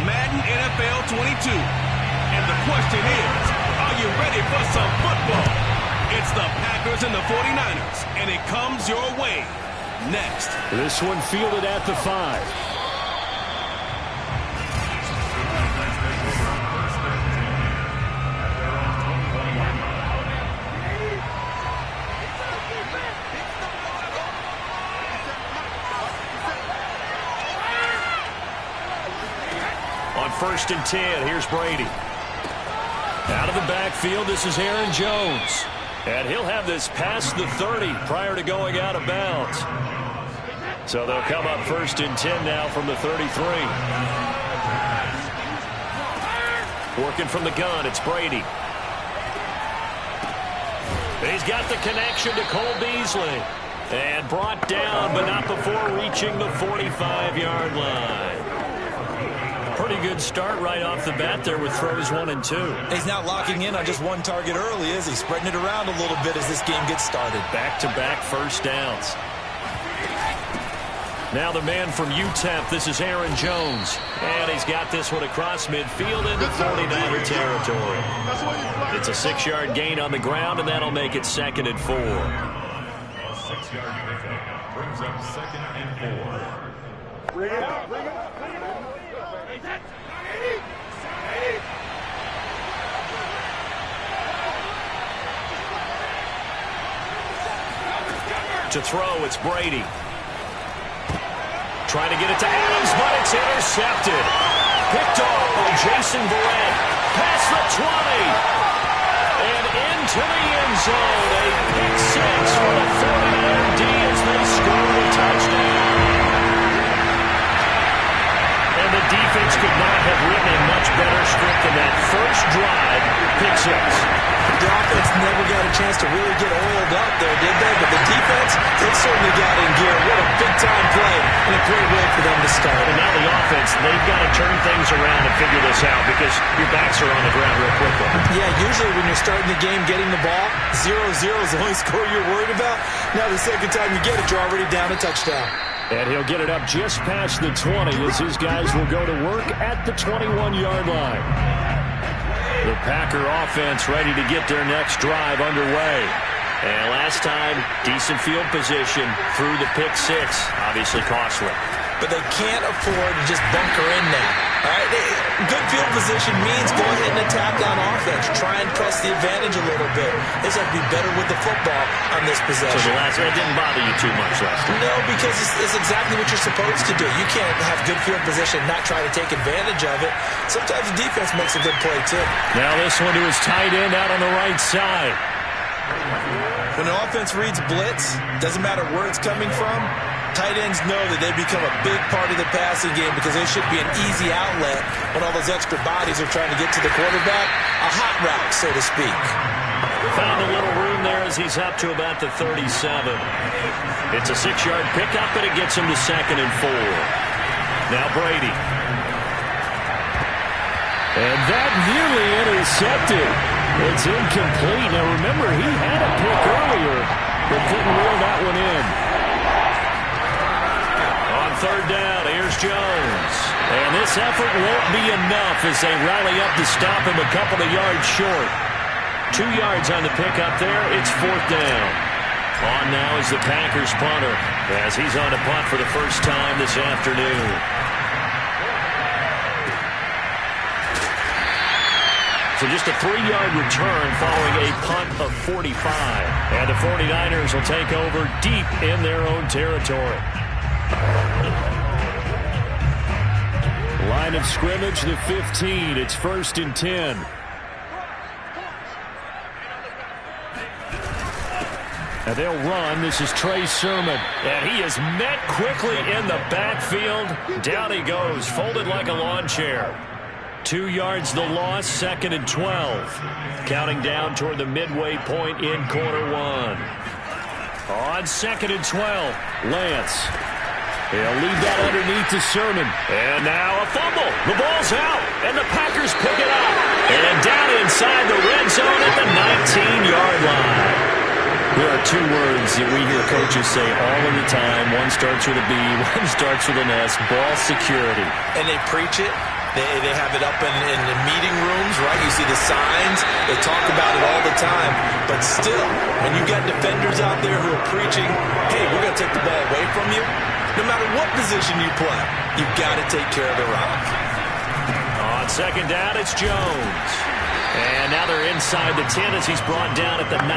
Madden NFL 22. And the question is, are you ready for some football? It's the Packers and the 49ers, and it comes your way next. This one fielded at the 5. On 1st and 10, here's Brady. Out of the backfield, this is Aaron Jones. And he'll have this past the 30 prior to going out of bounds. So they'll come up 1st and 10 now from the 33. Working from the gun, it's Brady. He's got the connection to Cole Beasley. And brought down, but not before reaching the 45-yard line. Pretty good start right off the bat there with throws 1 and 2. He's not locking in on just one target early, is he? Spreading it around a little bit as this game gets started. Back-to-back first downs. Now the man from UTEP, this is Aaron Jones. And he's got this one across midfield into 49er territory. It's a 6-yard gain on the ground, and that'll make it 2nd and 4. A 6-yard pickup brings up 2nd and 4. Bring it up, bring it up. To throw, it's Brady. Trying to get it to Adams, but it's intercepted. Picked off by Jason Verrett. Past the 20. And into the end zone. A pick 6 for the 49er D as they score a touchdown. And the defense could not have written a much better script than that first drive, pick 6. The offense never got a chance to really get oiled up there, did they? But the defense, they certainly got in gear. What a big-time play and a great way for them to start. And now the offense, they've got to turn things around and figure this out because your backs are on the ground real quickly. Yeah, usually when you're starting the game getting the ball, 0-0 is the only score you're worried about. Now the second time you get it, you're already down a touchdown. And he'll get it up just past the 20 as his guys will go to work at the 21-yard line. The Packer offense ready to get their next drive underway. And last time, decent field position through the pick 6. Obviously costly. But they can't afford to just bunker in now. All right? Good field position means go ahead and attack on offense. Try and press the advantage a little bit. They just have to be better with the football on this possession. So the last, that didn't bother you too much last time? No, because it's exactly what you're supposed to do. You can't have good field position and not try to take advantage of it. Sometimes the defense makes a good play, too. Now this one to his tight end out on the right side. When an offense reads blitz, doesn't matter where it's coming from, tight ends know that they become a big part of the passing game because they should be an easy outlet when all those extra bodies are trying to get to the quarterback. A hot route, so to speak. Found a little room there as he's up to about the 37. It's a 6-yard pickup, but it gets him to 2nd and 4. Now Brady. And that nearly intercepted. It's incomplete. Now remember, he had a pick earlier, but couldn't reel that one in. On 3rd down, here's Jones. And this effort won't be enough as they rally up to stop him a couple of yards short. 2 yards on the pickup there. It's 4th down. On now is the Packers punter as he's on a punt for the first time this afternoon. So just a 3-yard return following a punt of 45. And the 49ers will take over deep in their own territory. Line of scrimmage, the 15. It's 1st and 10. And they'll run. This is Trey Sermon. And he is met quickly in the backfield. Down he goes, folded like a lawn chair. 2 yards the loss, 2nd and 12. Counting down toward the midway point in quarter 1. On 2nd and 12, Lance. He'll leave that underneath to Sermon. And now a fumble. The ball's out, and the Packers pick it up. And down inside the red zone at the 19-yard line. There are 2 words that we hear coaches say all of the time. One starts with a B, one starts with an S. Ball security. And they preach it. They have it up in the meeting rooms, right? You see the signs. They talk about it all the time. But still, when you got defenders out there who are preaching, hey, we're going to take the ball away from you, no matter what position you play, you've got to take care of the rock. On second down, it's Jones. And now they're inside the 10 as he's brought down at the 9.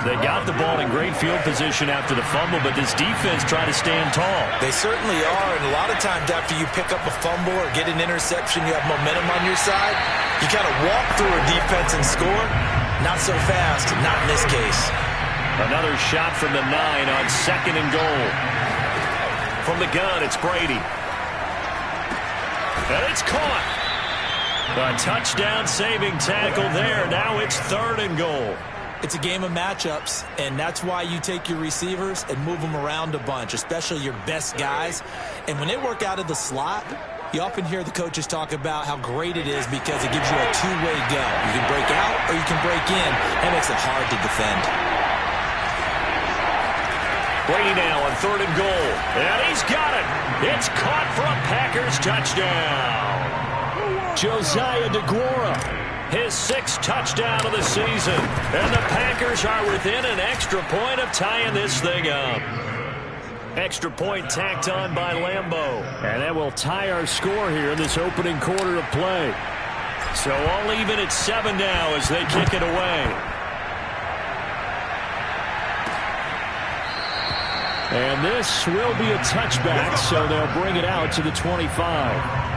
They got the ball in great field position after the fumble, but this defense tried to stand tall. They certainly are, and a lot of times after you pick up a fumble or get an interception, you have momentum on your side. You kind of walk through a defense and score. Not so fast, not in this case. Another shot from the 9 on second and goal. From the gun, it's Brady. And it's caught. A touchdown-saving tackle there. Now it's third and goal. It's a game of matchups, and that's why you take your receivers and move them around a bunch, especially your best guys. And when they work out of the slot, you often hear the coaches talk about how great it is because it gives you a two-way go. You can break out or you can break in. That makes it hard to defend. Brady now on third and goal. And he's got it. It's caught for a Packers touchdown. Josiah DeGuara, his 6th touchdown of the season. And the Packers are within an extra point of tying this thing up. Extra point tacked on by Lambeau. And that will tie our score here in this opening quarter of play. So all even at 7 now as they kick it away. And this will be a touchback, so they'll bring it out to the 25.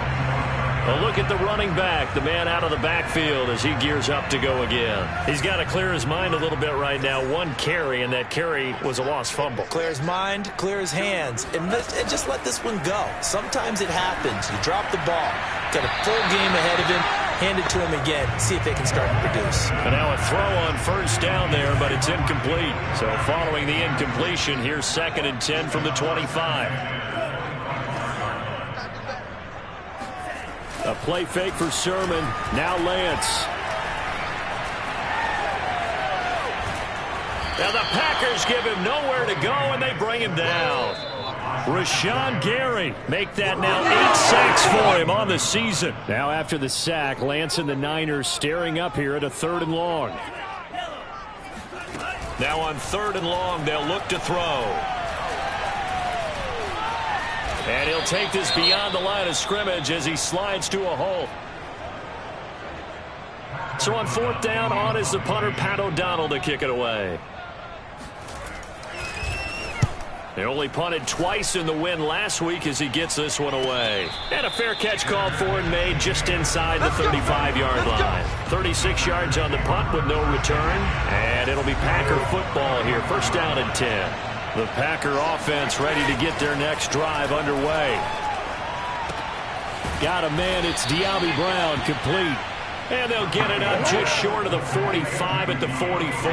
A look at the running back, the man out of the backfield as he gears up to go again. He's got to clear his mind a little bit right now. 1 carry, and that carry was a lost fumble. Clear his mind, clear his hands, and just let this one go. Sometimes it happens. You drop the ball. Got a full game ahead of him. Hand it to him again. See if they can start to produce. And now a throw on first down there, but it's incomplete. So following the incompletion, here's 2nd and 10 from the 25. A play fake for Sermon. Now Lance. Now the Packers give him nowhere to go, and they bring him down. Rashawn Gary make that now 8 sacks for him on the season. Now after the sack, Lance and the Niners staring up here at a 3rd and long. Now on 3rd and long, they'll look to throw. And he'll take this beyond the line of scrimmage as he slides to a hole. So on 4th down, on is the punter, Pat O'Donnell, to kick it away. They only punted twice in the win last week as he gets this one away. And a fair catch called for and made just inside the 35-yard line. 36 yards on the punt with no return. And it'll be Packer football here. 1st down and 10. The Packer offense ready to get their next drive underway. Got a man, it's Diaby Brown, complete. And they'll get it up just short of the 45 at the 44.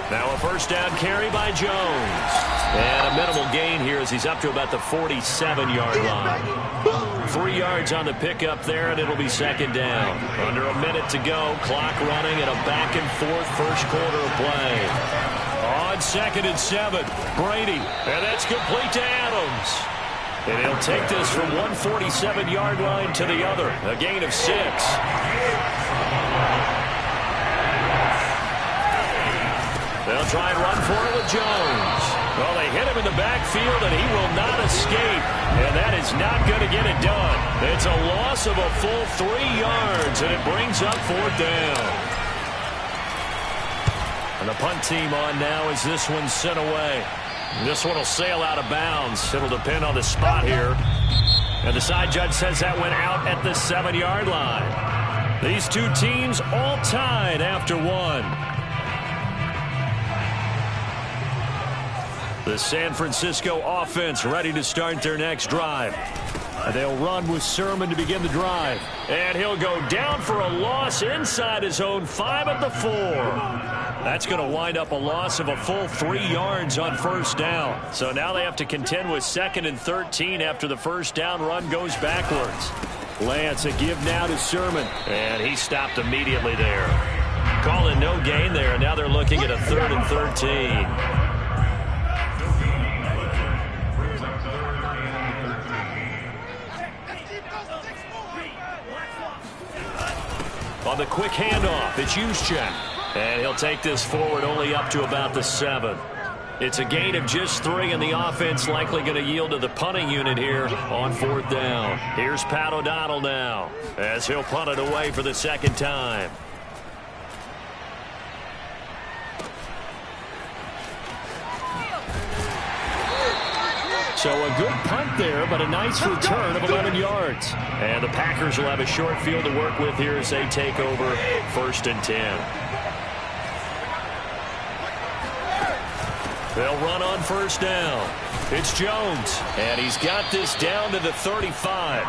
Now a 1st down carry by Jones. And a minimal gain here as he's up to about the 47-yard line. 3 yards on the pickup there, and it'll be 2nd down. Under a minute to go, clock running, and a back-and-forth first quarter of play. On 2nd and 7, Brady, and that's complete to Adams. And he'll take this from one 47-yard line to the other, a gain of 6. They'll try and run for it with Jones. Well, they hit him in the backfield, and he will not escape. And that is not going to get it done. It's a loss of a full 3 yards, and it brings up 4th down. And the punt team on now as this one's sent away. This one will sail out of bounds. It'll depend on the spot here. And the side judge says that went out at the 7-yard line. These two teams all tied after 1. The San Francisco offense ready to start their next drive. They'll run with Sermon to begin the drive. And he'll go down for a loss inside his own 5 at the 4. That's going to wind up a loss of a full 3 yards on 1st down. So now they have to contend with 2nd and 13 after the 1st down run goes backwards. Lance, a give now to Sermon. And he stopped immediately there. Calling no gain there, and now they're looking at a 3rd and 13. On the quick handoff, it's Juszczyk. And he'll take this forward only up to about the 7. It's a gain of just 3, and the offense likely going to yield to the punting unit here on 4th down. Here's Pat O'Donnell now as he'll punt it away for the 2nd time. So a good punt there, but a nice return of 11 yards. And the Packers will have a short field to work with here as they take over 1st and 10. They'll run on 1st down. It's Jones, and he's got this down to the 35.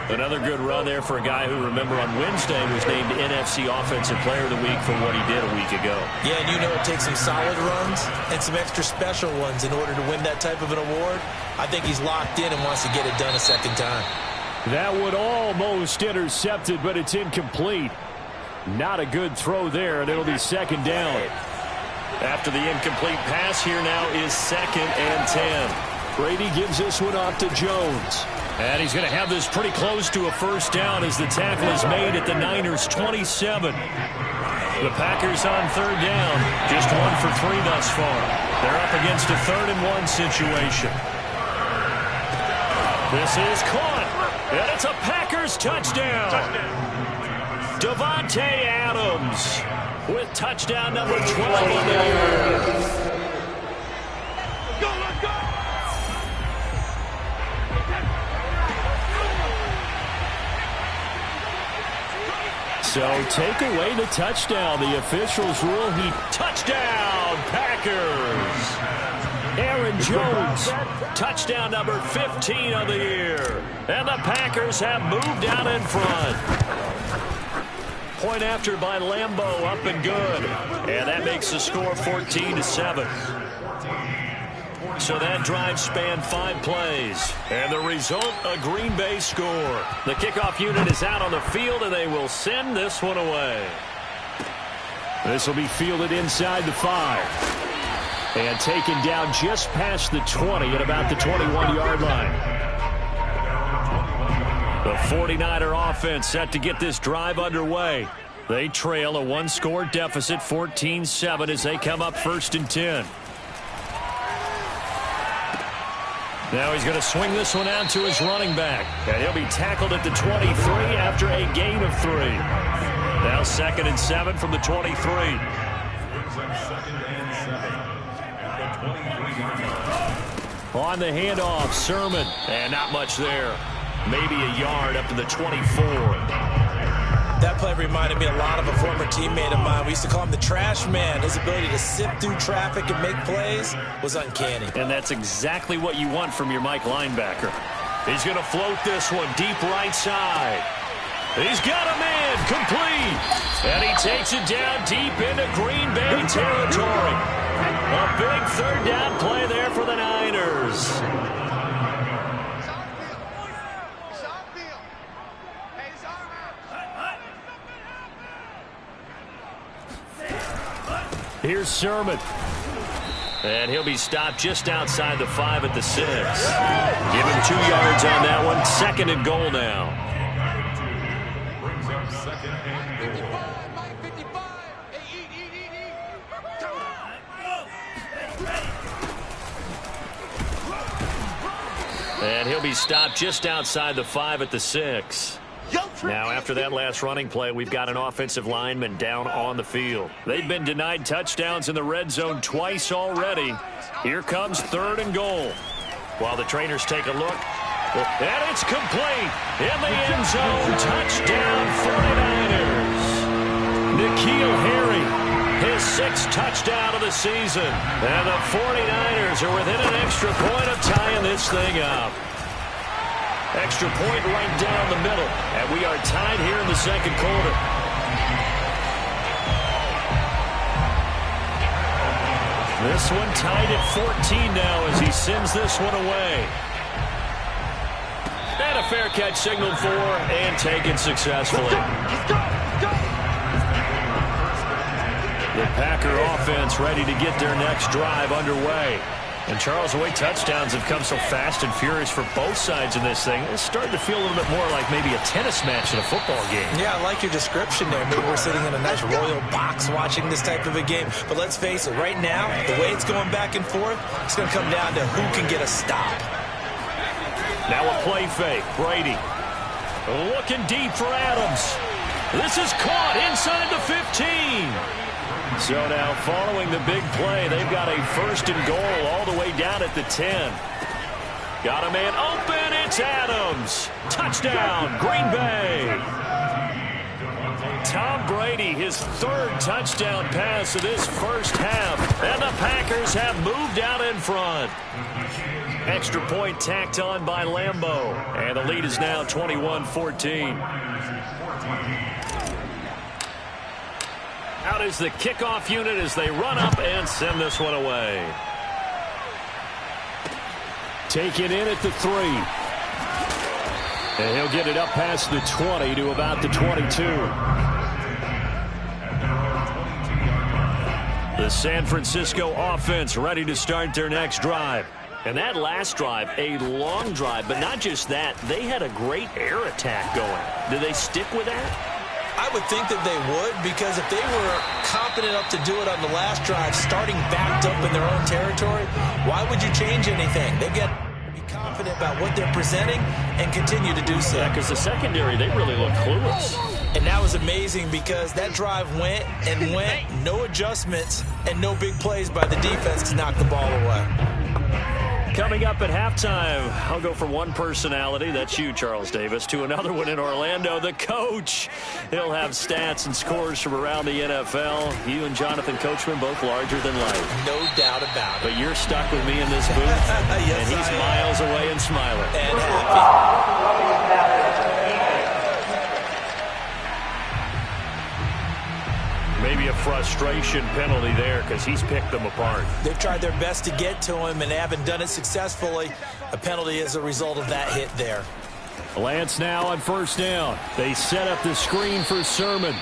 Another good run there for a guy who, remember, on Wednesday was named NFC Offensive Player of the Week for what he did a week ago. Yeah, and you know it takes some solid runs and some extra special ones in order to win that type of an award. I think he's locked in and wants to get it done a 2nd time. That would almost intercepted, but it's incomplete. Not a good throw there, and it'll be 2nd down. After the incomplete pass, here now is 2nd and 10. Brady gives this one off to Jones. And he's going to have this pretty close to a 1st down as the tackle is made at the Niners' 27. The Packers on 3rd down. Just 1 for 3 thus far. They're up against a 3rd and 1 situation. This is caught. And it's a Packers touchdown. Davante Adams with touchdown number 12 on the year. So take away the touchdown. The officials rule he touchdown Packers. Aaron Jones, touchdown number 15 of the year. And the Packers have moved out in front. Point after by Lambeau, up and good. And that makes the score 14-7. So that drive spanned 5 plays. And the result, a Green Bay score. The kickoff unit is out on the field, and they will send this one away. This will be fielded inside the 5. And taken down just past the 20 at about the 21-yard line. The 49er offense set to get this drive underway. They trail a 1-score deficit, 14-7, as they come up 1st and 10. Now he's going to swing this one out to his running back. And he'll be tackled at the 23 after a gain of 3. Now 2nd and 7 from the 23. On the handoff, Sermon. And not much there. Maybe a yard up to the 24. That play reminded me a lot of a former teammate of mine. We used to call him the trash man. His ability to sift through traffic and make plays was uncanny. And that's exactly what you want from your Mike linebacker. He's going to float this one deep right side. He's got a man complete. And he takes it down deep into Green Bay territory. A big 3rd down play there for the Niners. Here's Sermon. And he'll be stopped just outside the 5 at the 6. Give him 2 yards on that one. 2nd and goal now. Brings up 2nd and goal. And he'll be stopped just outside the 5 at the 6. Now, after that last running play, we've got an offensive lineman down on the field. They've been denied touchdowns in the red zone twice already. Here comes 3rd and goal. While the trainers take a look, and it's complete in the end zone. Touchdown 49ers. N'Keal Harry, his 6th touchdown of the season. And the 49ers are within an extra point of tying this thing up. Extra point right down the middle. And we are tied here in the 2nd quarter. This one tied at 14 now as he sends this one away. And a fair catch signaled for and taken successfully. The Packer offense ready to get their next drive underway. And Charles, the way touchdowns have come so fast and furious for both sides in this thing, it's starting to feel a little bit more like maybe a tennis match in a football game. Yeah, I like your description there. Maybe we're sitting in a nice royal box watching this type of a game. But let's face it, right now, the way it's going back and forth, it's going to come down to who can get a stop. Now a play fake. Brady looking deep for Adams. This is caught inside the 15. So now following the big play, they've got a 1st and goal all the way down at the 10. Got a man open. It's Adams. Touchdown, Green Bay. Tom Brady, his 3rd touchdown pass of this first half. And the Packers have moved out in front. Extra point tacked on by Lambeau. And the lead is now 21-14. Out is the kickoff unit as they run up and send this one away. Take it in at the 3. And he'll get it up past the 20 to about the 22. The San Francisco offense ready to start their next drive. And that last drive, a long drive, but not just that, they had a great air attack going. Do they stick with that? I would think that they would, because if they were confident enough to do it on the last drive, starting backed up in their own territory, why would you change anything? They've got to be confident about what they're presenting and continue to do so. Yeah, because the secondary, they really look clueless. And that was amazing because that drive went and went, no adjustments, and no big plays by the defense to knock the ball away. Coming up at halftime, I'll go from one personality, that's you, Charles Davis, to another one in Orlando, the coach. He'll have stats and scores from around the NFL. You and Jonathan Coachman, both larger than life. No doubt about it. But you're stuck with me in this booth, yes, and he's miles away and smiling. And happy. Maybe a frustration penalty there because he's picked them apart. They've tried their best to get to him and haven't done it successfully. A penalty as a result of that hit there. Lance now on 1st down. They set up the screen for Sermon.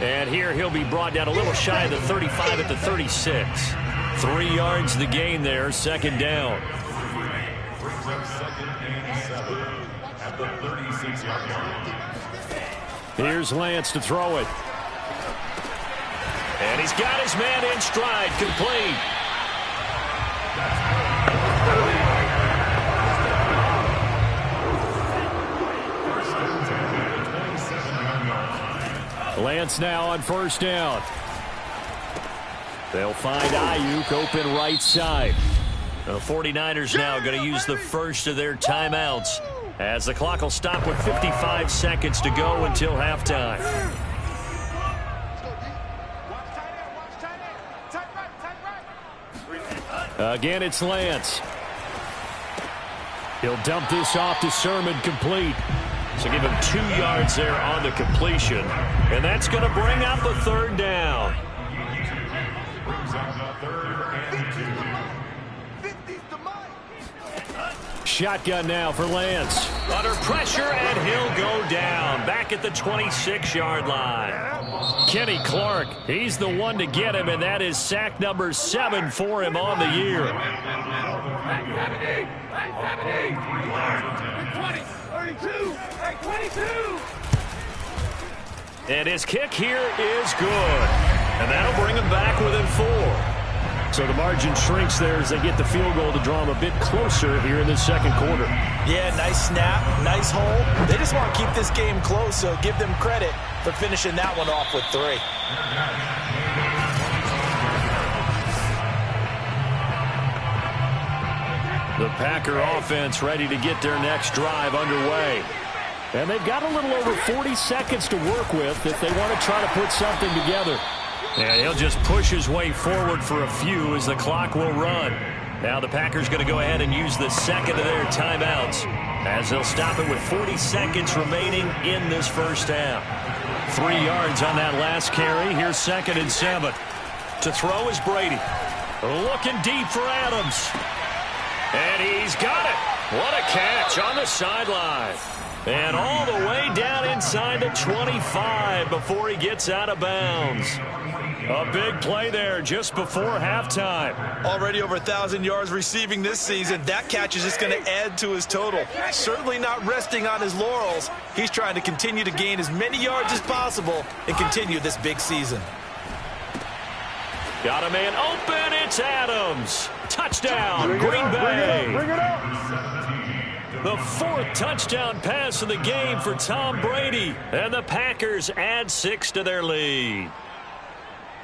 And here he'll be brought down a little shy of the 35 at the 36. 3 yards the gain there, 2nd down. Brings up 2nd and 7 at the 36-yard line. Here's Lance to throw it. And he's got his man in stride, complete. Lance now on 1st down. They'll find Ayuk open right side. The 49ers now going to use the first of their timeouts as the clock will stop with 55 seconds to go until halftime. Again, it's Lance. He'll dump this off to Sermon, complete. So give him 2 yards there on the completion. And that's going to bring up a 3rd down. Brings up the 3rd and 2. Shotgun now for Lance. Under pressure, and he'll go down. Back at the 26-yard line. Kenny Clark, he's the one to get him, and that is sack number 7 for him on the year. And his kick here is good. And that'll bring him back within 4. So the margin shrinks there as they get the field goal to draw him a bit closer here in the 2nd quarter. Yeah, nice snap, nice hole. They just want to keep this game close, so give them credit for finishing that one off with 3. The Packer offense ready to get their next drive underway. And they've got a little over 40 seconds to work with if they want to try to put something together. And he'll just push his way forward for a few as the clock will run. Now the Packers going to go ahead and use the 2nd of their timeouts as they'll stop it with 40 seconds remaining in this first half. 3 yards on that last carry. Here's 2nd and 7. To throw is Brady. Looking deep for Adams. And he's got it. What a catch on the sideline. And all the way down inside the 25 before he gets out of bounds. A big play there just before halftime. Already over 1,000 yards receiving this season. That catch is just going to add to his total. Certainly not resting on his laurels. He's trying to continue to gain as many yards as possible and continue this big season. Got a man open. It's Adams. Touchdown, Green Bay. Bring it up. The 4th touchdown pass of the game for Tom Brady. And the Packers add 6 to their lead.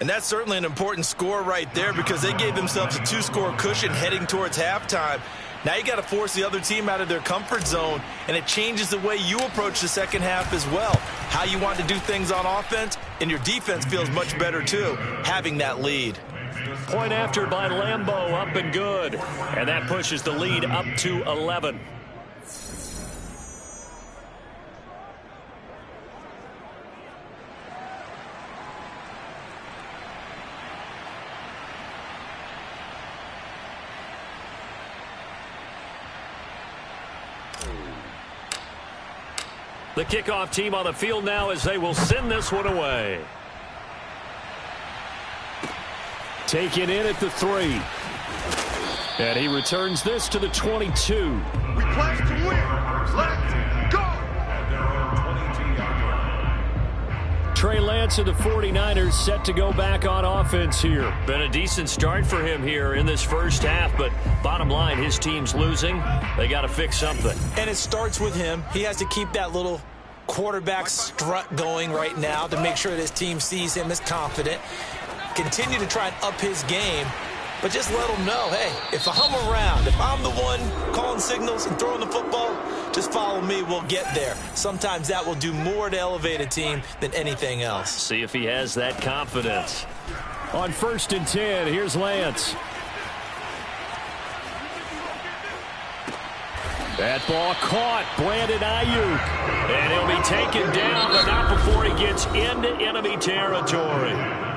And that's certainly an important score right there because they gave themselves a 2-score cushion heading towards halftime. Now you got to force the other team out of their comfort zone, and it changes the way you approach the second half as well. How you want to do things on offense, and your defense feels much better too, having that lead. Point after by Lambeau, up and good. And that pushes the lead up to 11. The kickoff team on the field now as they will send this one away. Taken in at the 3. And he returns this to the 22. We pledge to win. Let's go. At their own 22-yard line. Trey Lance of the 49ers set to go back on offense here. Been a decent start for him here in this first half, but bottom line, his team's losing. They got to fix something. And it starts with him. He has to keep that little quarterback strut going right now to make sure that his team sees him as confident. Continue to try and up his game, but just let him know, hey, if I'm around, if I'm the one calling signals and throwing the football, just follow me, we'll get there. Sometimes that will do more to elevate a team than anything else. See if he has that confidence. On 1st and 10, here's Lance. That ball caught. Brandon Ayuk. And he'll be taken down, but not before he gets into enemy territory.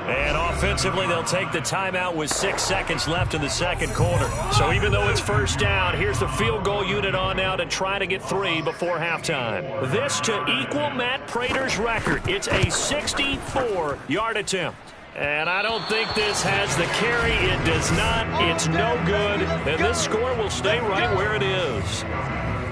And offensively, they'll take the timeout with 6 seconds left in the second quarter. So even though it's first down, here's the field goal unit on now to try to get 3 before halftime. This to equal Matt Prater's record. It's a 64-yard attempt. And I don't think this has the carry. It does not. It's no good. And this score will stay right where it is.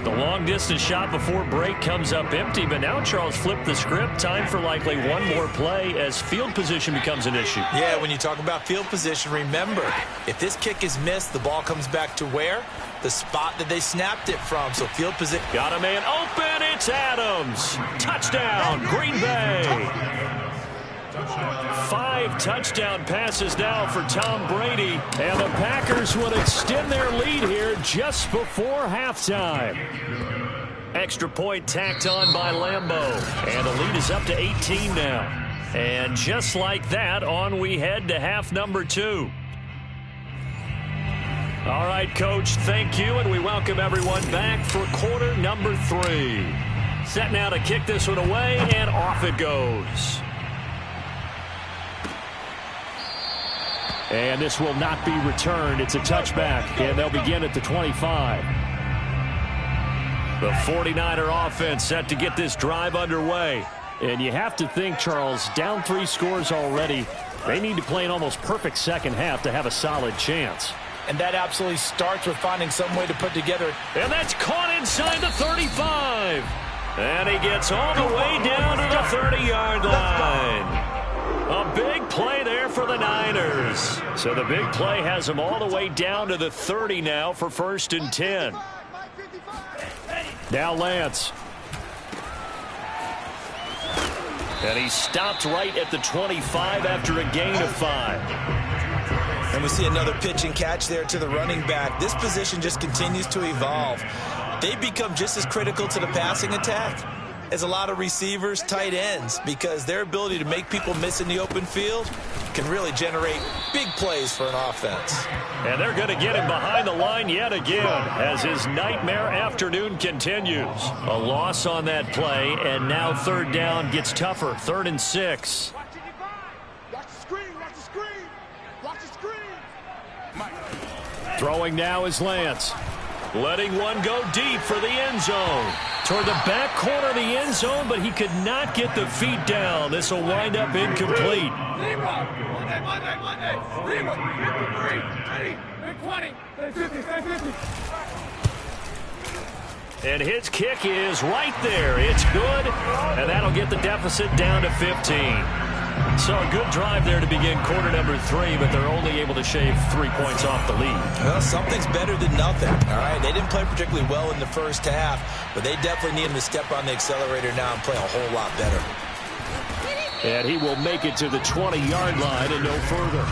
The long-distance shot before break comes up empty, but now Charles flipped the script. Time for likely one more play as field position becomes an issue. Yeah, when you talk about field position, remember, if this kick is missed, the ball comes back to where? The spot that they snapped it from. So field position. Got a man open. It's Adams. Touchdown, Green Bay. 5 touchdown passes now for Tom Brady, and the Packers will extend their lead here just before halftime. Extra point tacked on by Lambeau, and the lead is up to 18 now. And just like that, on we head to half number 2. All right, Coach, thank you, and we welcome everyone back for quarter number 3. Set now to kick this one away, and off it goes. And this will not be returned. It's a touchback, and they'll begin at the 25. The 49er offense set to get this drive underway. And you have to think, Charles, down 3 scores already. They need to play an almost perfect second half to have a solid chance. And that absolutely starts with finding some way to put together. And that's caught inside the 35. And he gets all the way down to the 30-yard line. A big play there for the Niners. So the big play has them all the way down to the 30 now for 1st and 10. Now Lance. And he stopped right at the 25 after a gain of 5. And we see another pitch and catch there to the running back. This position just continues to evolve. They become just as critical to the passing attack as a lot of receivers, tight ends, because their ability to make people miss in the open field can really generate big plays for an offense. And they're going to get him behind the line yet again as his nightmare afternoon continues. A loss on that play, and now 3rd down gets tougher. 3rd and 6. Watch the screen, watch the screen, watch the screen. Throwing now is Lance. letting one go deep for the end zone. Toward the back corner of the end zone, but he could not get the feet down. This will wind up incomplete. And his kick is right there. It's good, and that'll get the deficit down to 15. So a good drive there to begin quarter number 3, but they're only able to shave 3 points off the lead. Well, something's better than nothing, all right? They didn't play particularly well in the first half, but they definitely need him to step on the accelerator now and play a whole lot better. And he will make it to the 20-yard line and no further.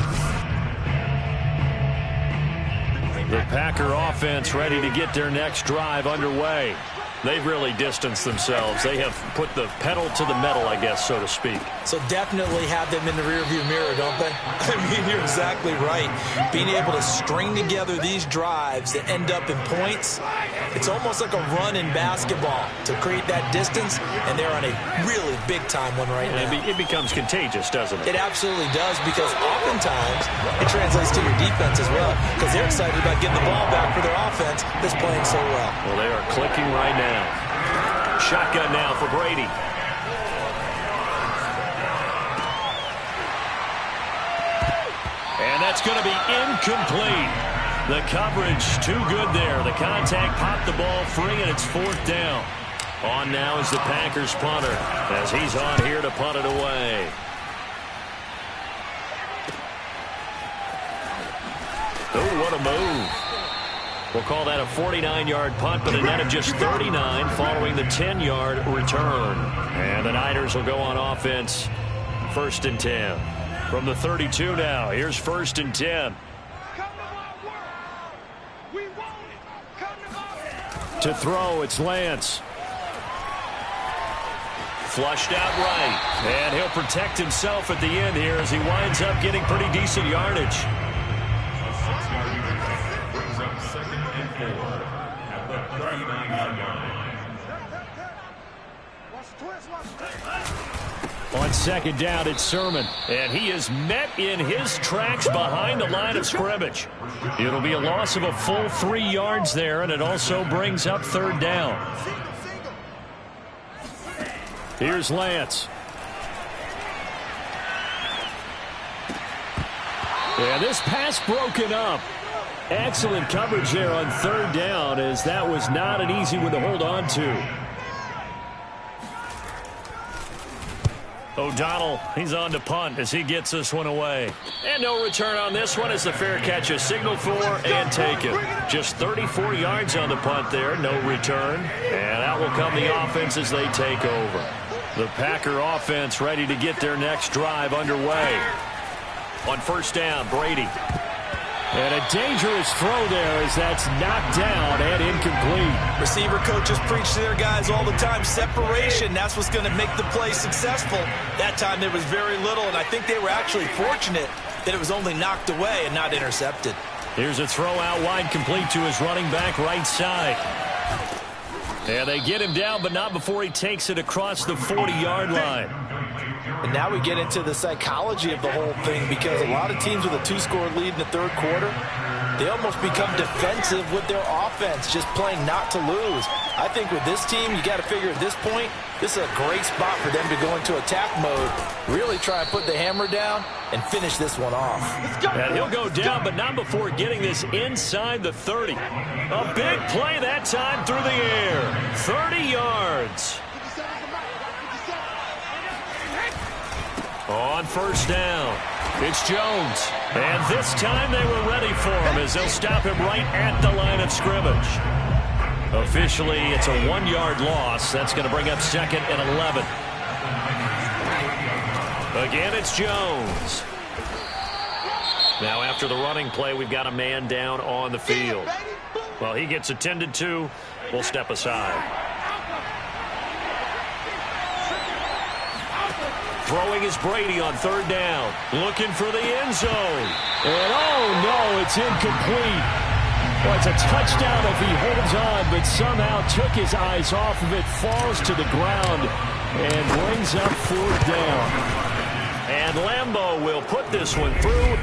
The Packer offense ready to get their next drive underway. They've really distanced themselves. They have put the pedal to the metal, I guess, so to speak. So definitely have them in the rearview mirror, don't they? I mean, you're exactly right. Being able to string together these drives that end up in points, it's almost like a run in basketball to create that distance, and they're on a really big-time one right now. It becomes contagious, doesn't it? It absolutely does, because oftentimes it translates to your defense as well, because they're excited about getting the ball back for their offense that's playing so well. Well, they are clicking right now. Shotgun now for Brady. And that's going to be incomplete. The coverage too good there. The contact popped the ball free, and it's 4th down. On now is the Packers punter, as he's on here to punt it away. Oh, what a move. We'll call that a 49-yard punt, but a net of just 39 following the 10-yard return. And the Niners will go on offense, 1st and 10. From the 32 now, here's 1st and 10. To throw, it's Lance. Flushed out right. And he'll protect himself at the end here as he winds up getting pretty decent yardage. On 2nd down, it's Sermon, and he is met in his tracks behind the line of scrimmage. It'll be a loss of a full 3 yards there, and it also brings up 3rd down. Here's Lance. And this pass broken up. Excellent coverage there on 3rd down, as that was not an easy one to hold on to. O'Donnell, he's on to punt as he gets this one away. And no return on this one as the fair catch is signaled for and taken. Just 34 yards on the punt there, no return. And out will come the offense as they take over. The Packer offense ready to get their next drive underway. On 1st down, Brady. And a dangerous throw there as that's knocked down and incomplete. Receiver coaches preach to their guys all the time. Separation, that's what's going to make the play successful. That time there was very little, and I think they were actually fortunate that it was only knocked away and not intercepted. Here's a throw out wide, complete to his running back right side. And they get him down, but not before he takes it across the 40-yard line. And now we get into the psychology of the whole thing, because a lot of teams with a 2-score lead in the 3rd quarter, they almost become defensive with their offense, just playing not to lose. I think with this team, you got to figure at this point, this is a great spot for them to go into attack mode, really try and put the hammer down and finish this one off. And he'll go down, but not before getting this inside the 30. A big play that time through the air. 30 yards. On 1st down, it's Jones. And this time they were ready for him as they'll stop him right at the line of scrimmage. Officially, it's a 1-yard loss. That's going to bring up 2nd and 11. Again, it's Jones. Now, after the running play, we've got a man down on the field. Well, he gets attended to. We'll step aside. Throwing is Brady on 3rd down. Looking for the end zone. And oh no, it's incomplete. Well, it's a touchdown if he holds on, but somehow took his eyes off of it, falls to the ground, and brings up 4th down. And Lambeau will put this one through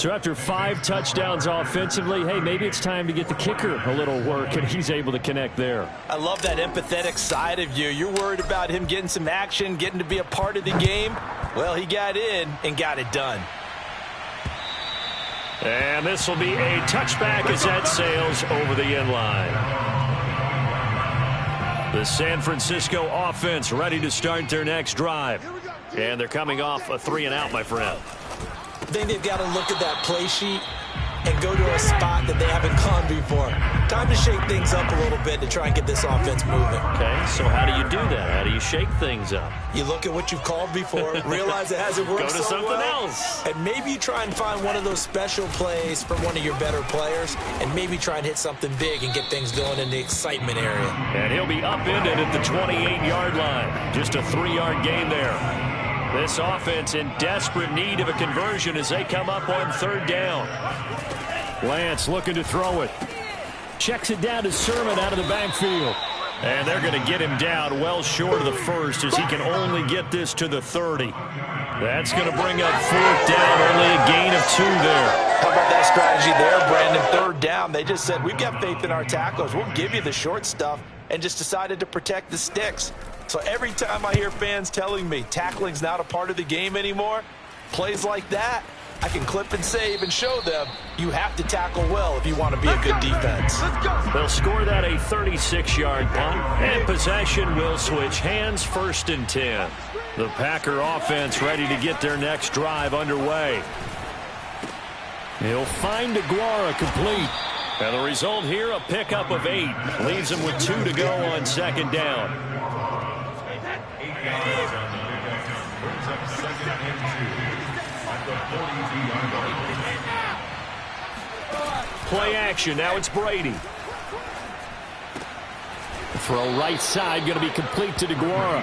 So after 5 touchdowns offensively, hey, maybe it's time to get the kicker a little work, and he's able to connect there. I love that empathetic side of you. You're worried about him getting some action, getting to be a part of the game. Well, he got in and got it done. And this will be a touchback as that sails over the end line. The San Francisco offense ready to start their next drive. And they're coming off a 3-and-out, my friend. I think they've got to look at that play sheet and go to a spot that they haven't gone before. Time to shake things up a little bit to try and get this offense moving. Okay, so how do you do that? How do you shake things up? You look at what you've called before, realize it hasn't worked Go to something else. And maybe you try and find one of those special plays from one of your better players, and maybe try and hit something big and get things going in the excitement area. And he'll be upended at the 28-yard line. Just a 3-yard gain there. This offense in desperate need of a conversion as they come up on 3rd down. Lance looking to throw it. Checks it down to Sermon out of the backfield. And they're going to get him down well short of the first as he can only get this to the 30. That's going to bring up 4th down, only a gain of 2 there. How about that strategy there, Brandon? 3rd down, they just said, we've got faith in our tacklers. We'll give you the short stuff, and just decided to protect the sticks. So every time I hear fans telling me tackling's not a part of the game anymore, plays like that, I can clip and save and show them you have to tackle well if you want to be a good defense. They'll score that a 36-yard punt, and possession will switch hands, 1st and 10. The Packer offense ready to get their next drive underway. He'll find Aguara complete. And the result here, a pickup of 8. Leaves him with 2 to go on 2nd down. Play action. Now it's Brady. Throw right side, going to be complete to Aguara.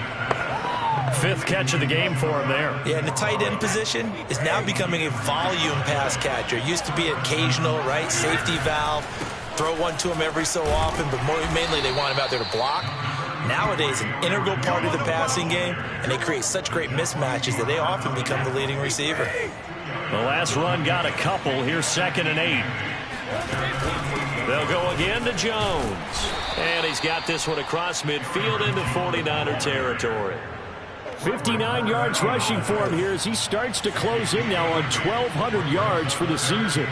5th catch of the game for him there. Yeah, and the tight end position is now becoming a volume pass catcher. Used to be occasional, right? Safety valve. Throw one to him every so often, but mainly they want him out there to block. Nowadays, an integral part of the passing game, and they create such great mismatches that they often become the leading receiver. The last run got a couple. Here's 2nd and 8. They'll go again to Jones. And he's got this one across midfield into 49er territory. 59 yards rushing for him here as he starts to close in now on 1,200 yards for the season.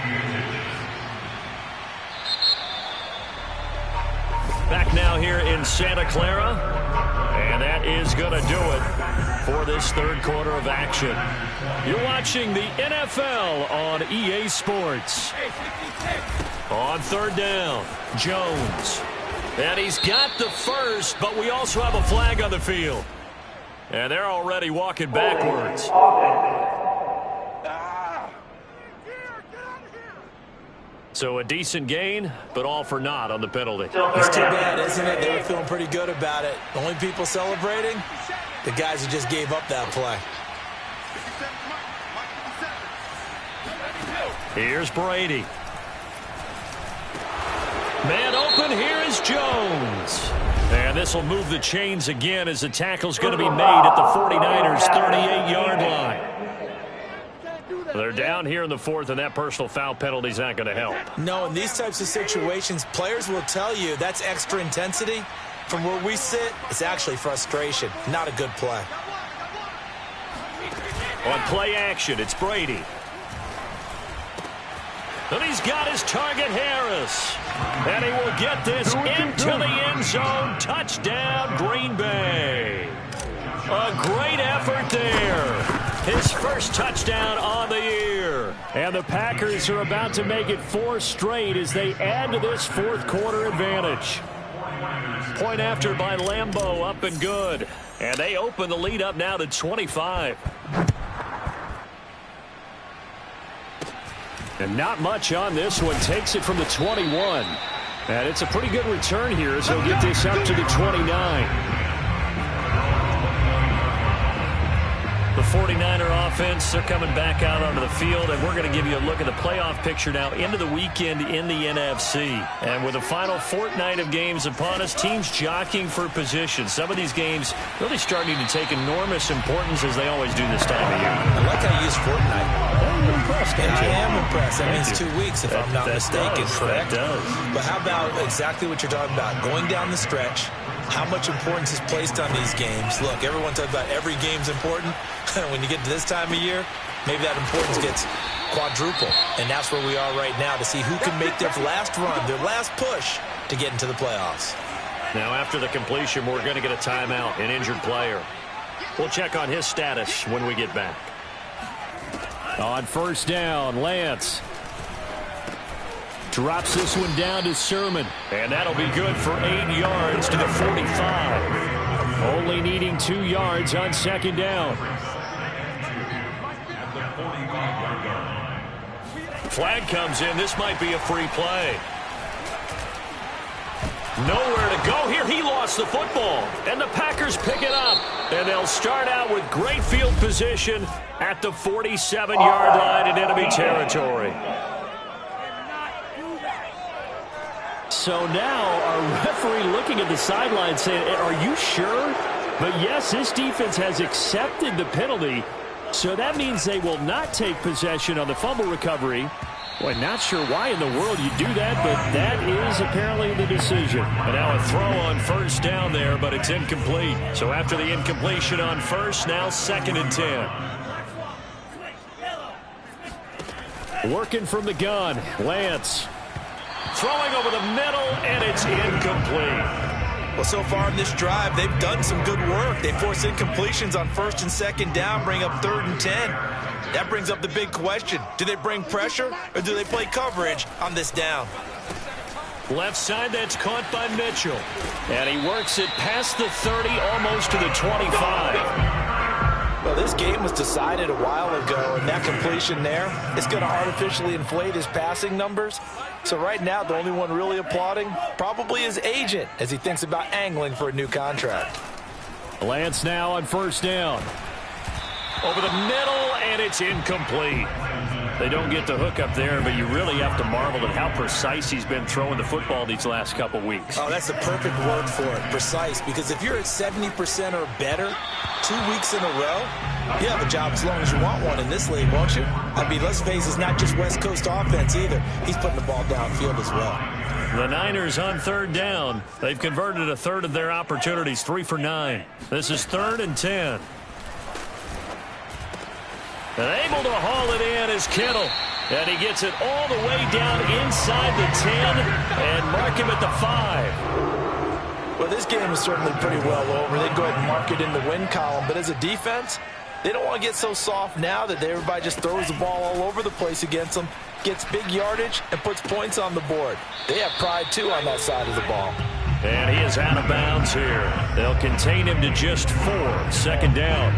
Back now here in Santa Clara. And that is going to do it for this 3rd quarter of action. You're watching the NFL on EA Sports. On 3rd down, Jones. And he's got the first, but we also have a flag on the field. And they're already walking backwards. So a decent gain, but all for naught on the penalty. It's too bad, isn't it? They were feeling pretty good about it. The only people celebrating, the guys who just gave up that play. Here's Brady. Man open, here is Jones. And this will move the chains again as the tackle's going to be made at the 49ers' 38-yard line. They're down here in the 4th, and that personal foul penalty is not going to help. No, in these types of situations, players will tell you that's extra intensity. From where we sit, it's actually frustration. Not a good play. On play action, it's Brady. And he's got his target, Harris. And he will get this into the end zone. Touchdown, Green Bay. A great effort there. His first touchdown on the year. And the Packers are about to make it 4 straight as they add to this 4th quarter advantage. Point after by Lambeau, up and good. And they open the lead up now to 25. And not much on this one. Takes it from the 21. And it's a pretty good return here as he'll get this up to the 29. The 49er offense, they're coming back out onto the field, and we're going to give you a look at the playoff picture now into the weekend in the NFC. And with the final fortnight of games upon us, teams jockeying for position. Some of these games really starting to take enormous importance as they always do this time of year. I like how you use fortnight. impressed, aren't you? I am impressed. That means 2 weeks, if I'm not mistaken, correct? That does. But how about exactly what you're talking about? Going down the stretch, how much importance is placed on these games? Look, everyone talks about every game's important. When you get to this time of year, maybe that importance gets quadruple. And that's where we are right now, to see who can make their last run, their last push to get into the playoffs. Now, after the completion, we're going to get a timeout, an injured player. We'll check on his status when we get back. On first down, Lance drops this one down to Sermon. And that'll be good for 8 yards to the 45. Only needing 2 yards on second down. Flag comes in. This might be a free play. Nowhere to go here. He lost the football. And the Packers pick it up. And they'll start out with great field position at the 47-yard line in enemy territory. So now our referee looking at the sideline saying, are you sure? But yes, this defense has accepted the penalty. So that means they will not take possession on the fumble recovery. Boy, not sure why in the world you do that, but that is apparently the decision. And now a throw on first down there, but it's incomplete. So after the incompletion on first, now 2nd and 10. Working from the gun, Lance. Throwing over the middle, and it's incomplete. Well, so far in this drive, they've done some good work. They force incompletions on 1st and 2nd down, bring up 3rd and 10. That brings up the big question. Do they bring pressure, or do they play coverage on this down? Left side, that's caught by Mitchell. And he works it past the 30, almost to the 25. Well, this game was decided a while ago, and that completion there is going to artificially inflate his passing numbers. So right now, the only one really applauding probably his agent as he thinks about angling for a new contract. Lance now on first down. Over the middle, and it's incomplete. They don't get the hook up there, but you really have to marvel at how precise he's been throwing the football these last couple weeks. Oh, that's the perfect word for it, precise, because if you're at 70% or better 2 weeks in a row, you have a job as long as you want one in this league, won't you? I mean, let's face it, it's not just West Coast offense either. He's putting the ball downfield as well. The Niners on 3rd down. They've converted a third of their opportunities, 3 for 9. This is 3rd and 10. And able to haul it in is Kittle. And he gets it all the way down inside the 10 and mark him at the 5. Well, this game is certainly pretty well over. They'd go ahead and mark it in the win column. But as a defense, they don't want to get so soft now that everybody just throws the ball all over the place against them, gets big yardage, and puts points on the board. They have pride, too, on that side of the ball. And he is out of bounds here. They'll contain him to just 4. 2nd down.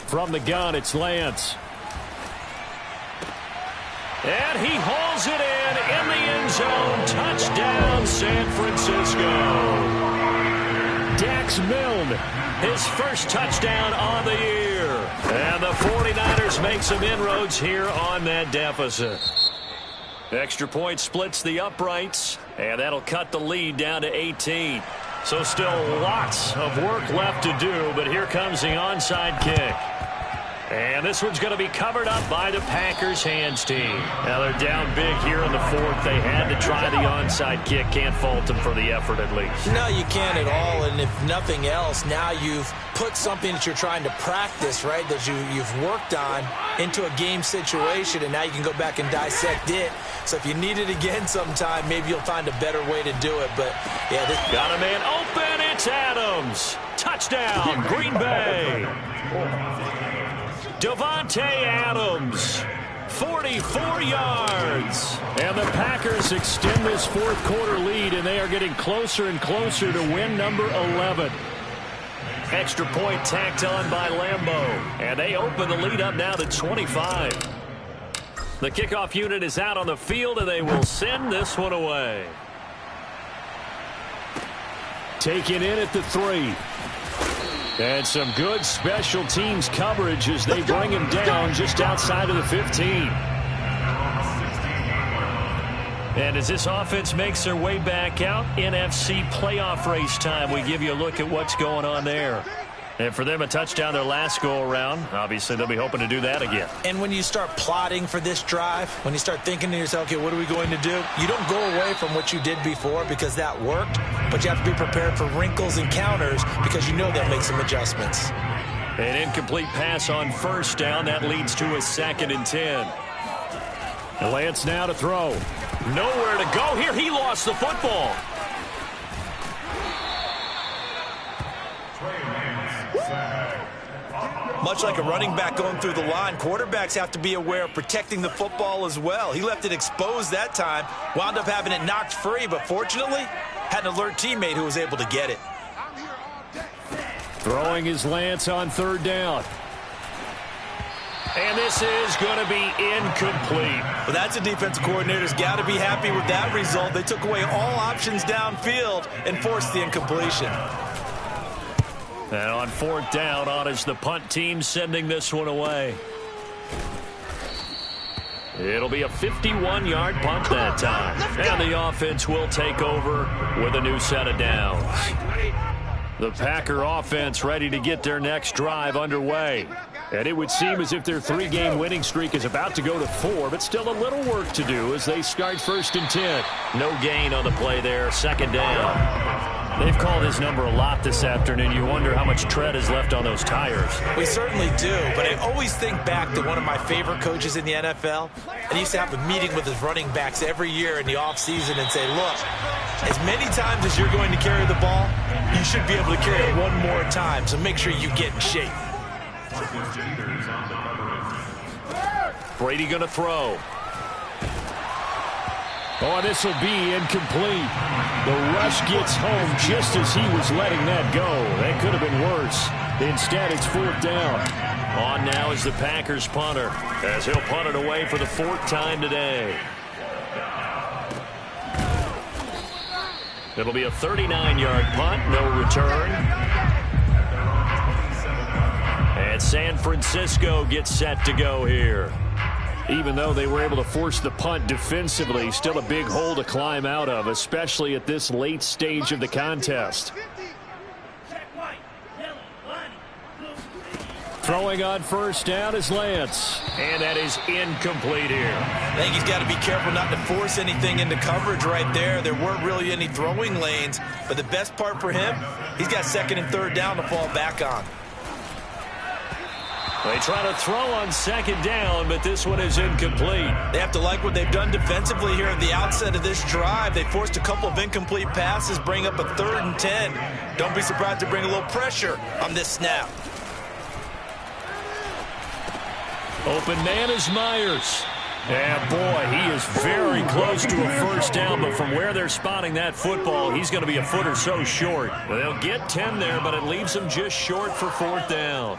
From the gun, it's Lance. And he hauls it in the end zone. Touchdown, San Francisco. Dax Milne, his first touchdown on the year. And the 49ers make some inroads here on that deficit. Extra point splits the uprights, and that'll cut the lead down to 18. So still lots of work left to do, but here comes the onside kick. And this one's going to be covered up by the Packers hands team. Now they're down big here in the 4th. They had to try the onside kick. Can't fault them for the effort at least. No, you can't at all. And if nothing else, now you've put something that you're trying to practice, right, that you've worked on into a game situation, and now you can go back and dissect it. So if you need it again sometime, maybe you'll find a better way to do it. But, yeah. Got a man open. It's Adams. Touchdown, Green Bay. Davante Adams, 44 yards. And the Packers extend this 4th quarter lead, and they are getting closer and closer to win number 11. Extra point tacked on by Lambeau. And they open the lead up now to 25. The kickoff unit is out on the field, and they will send this one away. Taken in at the 3. And some good special teams coverage as they bring him down just outside of the 15. And as this offense makes their way back out, NFC playoff race time, we give you a look at what's going on there. And for them, a touchdown their last go-around. Obviously, they'll be hoping to do that again. And when you start plotting for this drive, when you start thinking to yourself, okay, what are we going to do? You don't go away from what you did before because that worked, but you have to be prepared for wrinkles and counters because you know they'll make some adjustments. An incomplete pass on first down. That leads to a 2nd and 10. Lance now to throw. Nowhere to go here. He lost the football. Much like a running back going through the line, quarterbacks have to be aware of protecting the football as well. He left it exposed that time, wound up having it knocked free, but fortunately had an alert teammate who was able to get it. Throwing is Lance on 3rd down. And this is going to be incomplete. Well, that's a defensive coordinator's got to be happy with that result. They took away all options downfield and forced the incompletion. And on 4th down, on is the punt team sending this one away. It'll be a 51-yard punt that time. And the offense will take over with a new set of downs. The Packer offense ready to get their next drive underway. And it would seem as if their 3-game winning streak is about to go to 4, but still a little work to do as they start 1st and 10. No gain on the play there, 2nd down. They've called his number a lot this afternoon. You wonder how much tread is left on those tires. We certainly do, but I always think back to one of my favorite coaches in the NFL. And he used to have a meeting with his running backs every year in the offseason and say, look, as many times as you're going to carry the ball, you should be able to carry it one more time, so make sure you get in shape. Brady going to throw. Oh, this will be incomplete. The rush gets home just as he was letting that go. That could have been worse. Instead, it's 4th down. On now is the Packers punter, as he'll punt it away for the 4th time today. It'll be a 39-yard punt, no return. And San Francisco gets set to go here. Even though they were able to force the punt defensively, still a big hole to climb out of, especially at this late stage of the contest. Throwing on 1st down is Lance. And that is incomplete here. I think he's got to be careful not to force anything into coverage right there. There weren't really any throwing lanes, but the best part for him, he's got 2nd and 3rd down to fall back on. They try to throw on 2nd down, but this one is incomplete. They have to like what they've done defensively here at the outset of this drive. They forced a couple of incomplete passes, bring up a 3rd and 10. Don't be surprised to bring a little pressure on this snap. Open man is Myers. And boy, he is very close to a 1st down, but from where they're spotting that football, he's going to be a foot or so short. They'll get 10 there, but it leaves them just short for 4th down.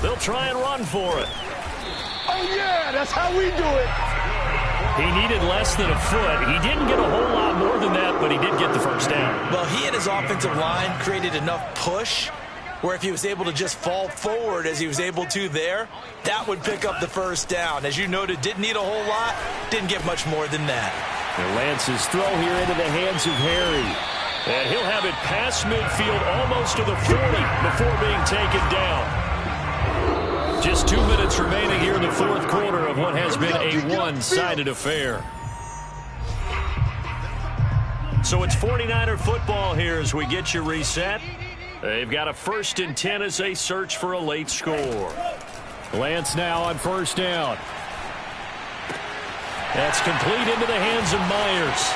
They'll try and run for it. Oh, yeah, that's how we do it. He needed less than a foot. He didn't get a whole lot more than that, but he did get the 1st down. Well, he and his offensive line created enough push where if he was able to just fall forward as he was able to there, that would pick up the 1st down. As you noted, didn't need a whole lot, didn't get much more than that. And Lance's throw here into the hands of Harry. And he'll have it past midfield almost to the 40 before being taken down. Just 2 minutes remaining here in the 4th quarter of what has been a one-sided affair. So it's 49er football here as we get you reset. They've got a 1st and 10 as they search for a late score. Lance now on 1st down. That's complete into the hands of Myers.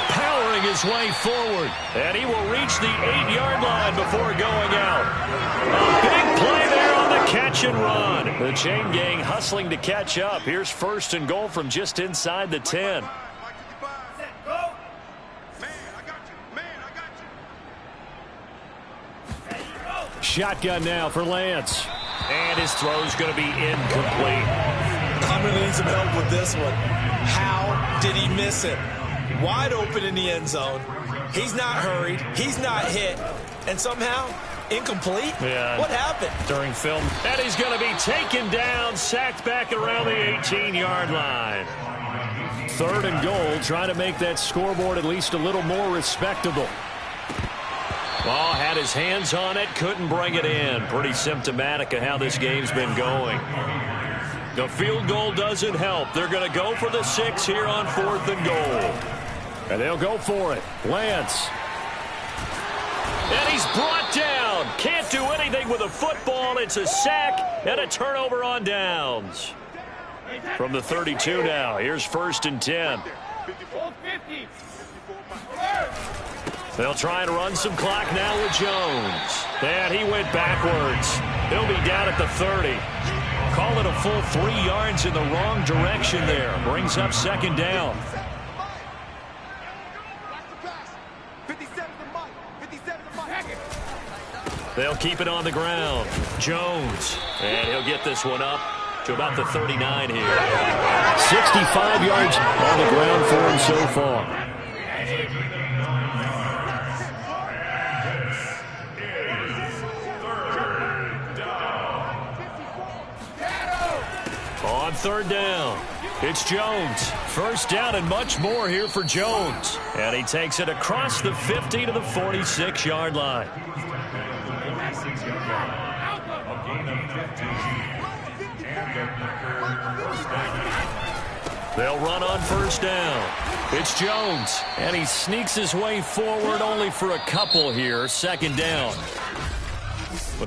Powering his way forward. And he will reach the 8-yard line before going out. A big play there on the catch and run. The chain gang hustling to catch up. Here's 1st and goal from just inside the 10. Shotgun now for Lance. And his throw's going to be incomplete. I'm going to need some help with this one. How did he miss it? Wide open in the end zone. He's not hurried. He's not hit. And somehow, Incomplete? Yeah. What happened? During film. And he's going to be taken down, sacked back around the 18-yard line. 3rd and goal, trying to make that scoreboard at least a little more respectable. Ball had his hands on it, couldn't bring it in. Pretty symptomatic of how this game's been going. The field goal doesn't help. They're going to go for the 6 here on 4th and goal. And they'll go for it. Lance. And he's brought down. Can't do anything with a football. It's a sack and a turnover on downs. From the 32 now. Here's 1st and 10. They'll try and run some clock now with Jones. And he went backwards. He'll be down at the 30. Call it a full 3 yards in the wrong direction there. Brings up 2nd down. They'll keep it on the ground. Jones. And he'll get this one up to about the 39 here. 65 yards on the ground for him so far. On 3rd down, it's Jones. 1st down and much more here for Jones. And he takes it across the 50 to the 46-yard line. They'll run on 1st down. It's Jones. And he sneaks his way forward only for a couple here. 2nd down. Well,